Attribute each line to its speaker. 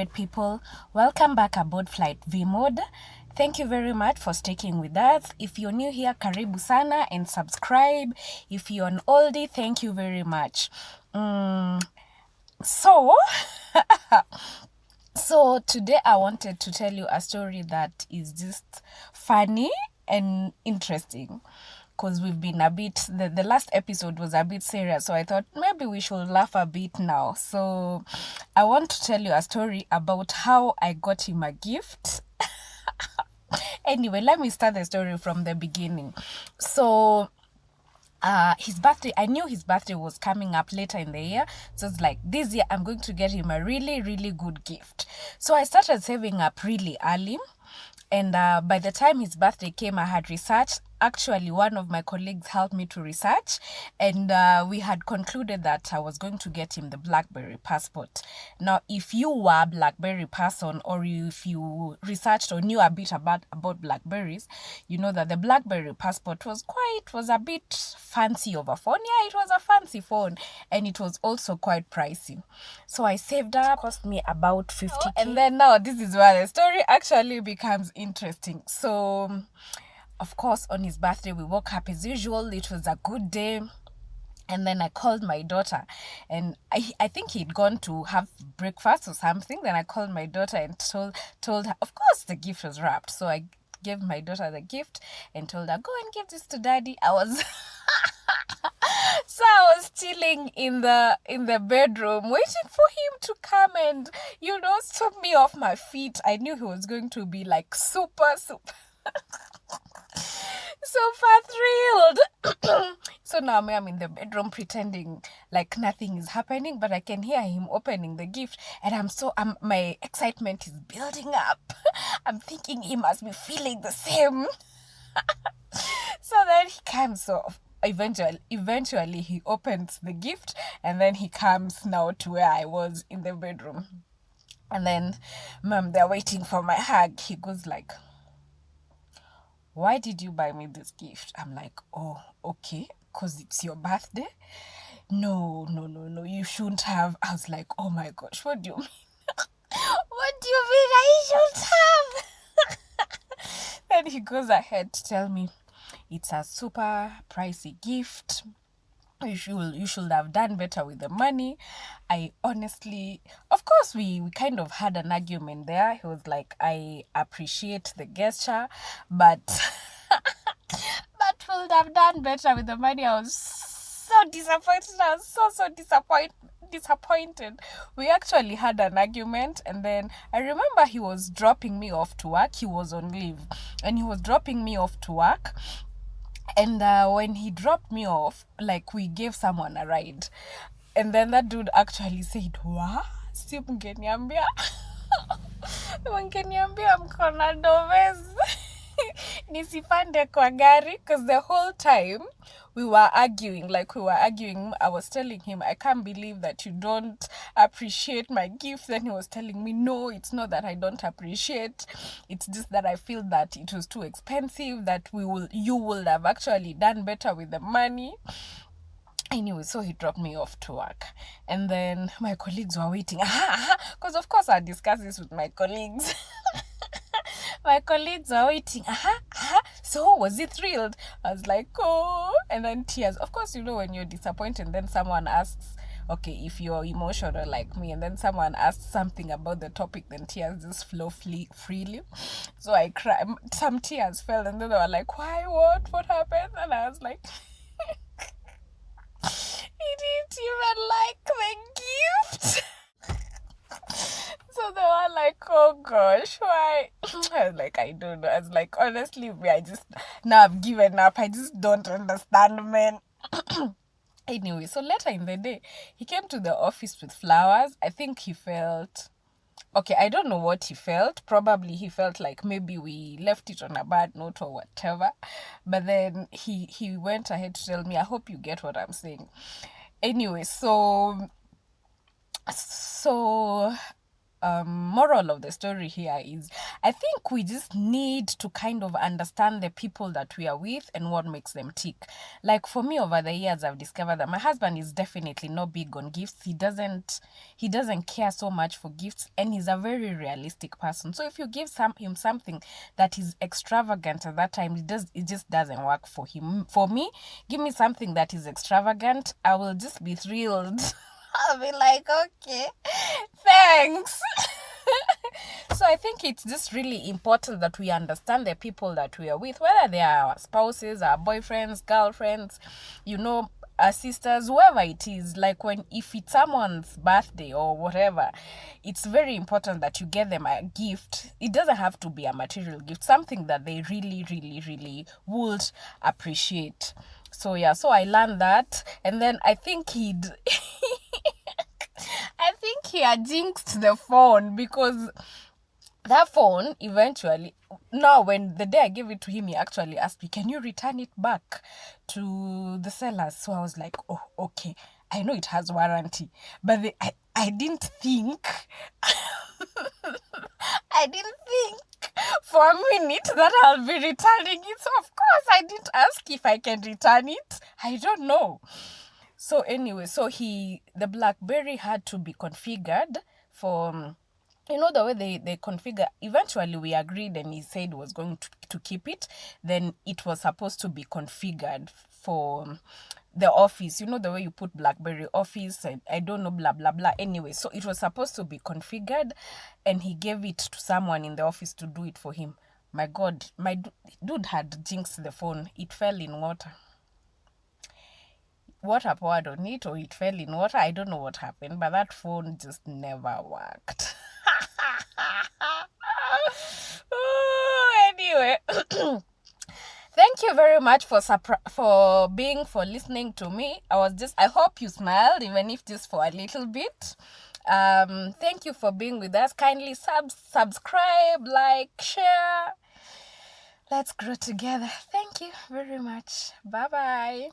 Speaker 1: favorite people, welcome back aboard Flight V Mode. Thank you very much for sticking with us. If you're new here, karibu sana and subscribe. If you're an oldie, thank you very much. So today I wanted to tell you a story that is just funny and interesting, because we've been a bit, the last episode was a bit serious, so I thought maybe we should laugh a bit now. So I want to tell you a story about how I got him a gift. Anyway, let me start the story from the beginning. So his birthday, I knew his birthday was coming up later in the year, so it's like, this year I'm going to get him a really, really good gift. So I started saving up really early, and by the time his birthday came, I had researched. Actually, one of my colleagues helped me to research, and we had concluded that I was going to get him the BlackBerry passport. Now, if you were a BlackBerry person, or if you researched or knew a bit about Blackberries, you know that the BlackBerry passport was a bit fancy of a phone. Yeah, it was a fancy phone, and it was also quite pricey. So I saved up, cost me about 50K. And then now this is where the story actually becomes interesting. So of course, on his birthday, we woke up as usual. It was a good day. And then I called my daughter, and I think he'd gone to have breakfast or something. Then I called my daughter and told her, of course, the gift was wrapped. So I gave my daughter the gift and told her, go and give this to daddy. So I was chilling in the bedroom, waiting for him to come and, sweep me off my feet. I knew he was going to be like super thrilled. So now I'm in the bedroom pretending like nothing is happening, but I can hear him opening the gift, and my excitement is building up. I'm thinking he must be feeling the same. So then he comes. So eventually he opens the gift, and then he comes now to where I was in the bedroom. And then, Mom, they're waiting for my hug. He goes like, why did you buy me this gift? I'm like, oh, okay, because it's your birthday? No, you shouldn't have. I was like, oh my gosh, what do you mean? What do you mean I shouldn't have? Then he goes ahead to tell me, it's a super pricey gift. You should have done better with the money. I honestly, of course, we kind of had an argument there. He was like, I appreciate the gesture, but would have done better with the money. I was so disappointed. I was so disappointed. We actually had an argument, and then I remember he was dropping me off to work. He was on leave, and he was dropping me off to work. And when he dropped me off, like, we gave someone a ride. And then that dude actually said, "Wa, si mngeniambia mkona dovez nisipande kwa gari," because the whole time we were arguing. I was telling him, I can't believe that you don't appreciate my gift. Then he was telling me, no, it's not that I don't appreciate. It's just that I feel that it was too expensive, that you would have actually done better with the money. Anyway, so he dropped me off to work. And then my colleagues were waiting. Because of course I discuss this with my colleagues. My colleagues are waiting. So was he thrilled? I was like, oh. And then tears. Of course, when you're disappointed, then someone asks, okay, if you're emotional like me, and then someone asks something about the topic, then tears just flow freely. So I cried. Some tears fell, and then they were like, why? What happened? And I was like, he didn't even like the gift. So they were like, oh gosh, why? I was like, I don't know. I was like, honestly, now I've given up. I just don't understand, man. Anyway, so later in the day, he came to the office with flowers. I think he felt, okay, I don't know what he felt. Probably he felt like maybe we left it on a bad note or whatever. But then he went ahead to tell me, I hope you get what I'm saying. Anyway, so moral of the story here is, I think we just need to kind of understand the people that we are with and what makes them tick. Like for me, over the years, I've discovered that my husband is definitely not big on gifts. He doesn't care so much for gifts, and he's a very realistic person. So if you give him something that is extravagant at that time, it just doesn't work for him. For me, give me something that is extravagant, I will just be thrilled. I'll be like, okay, thanks. So I think it's just really important that we understand the people that we are with, whether they are our spouses, our boyfriends, girlfriends, our sisters, whoever it is. Like if it's someone's birthday or whatever, it's very important that you get them a gift. It doesn't have to be a material gift, something that they really, really, really would appreciate. So yeah, so I learned that, and then I think he had jinxed the phone, because that phone eventually, now when the day I gave it to him, he actually asked me, can you return it back to the sellers? So I was like, oh, okay, I know it has warranty, but I didn't think I didn't think for a minute that I'll be returning it. So of course I didn't ask if I can return it. I don't know. So anyway, so the BlackBerry had to be configured for, the way they configure. Eventually we agreed, and he said he was going to keep it. Then it was supposed to be configured for the office, the way you put BlackBerry Office, and I don't know, blah blah blah. Anyway, so it was supposed to be configured, and he gave it to someone in the office to do it for him. My God, my dude had jinxed the phone. It fell in water. Water poured on it, or it fell in water. I don't know what happened, but that phone just never worked. Anyway, thank you very much for listening to me. I hope you smiled, even if just for a little bit. Thank you for being with us. Kindly subscribe, like, share. Let's grow together. Thank you very much. Bye bye.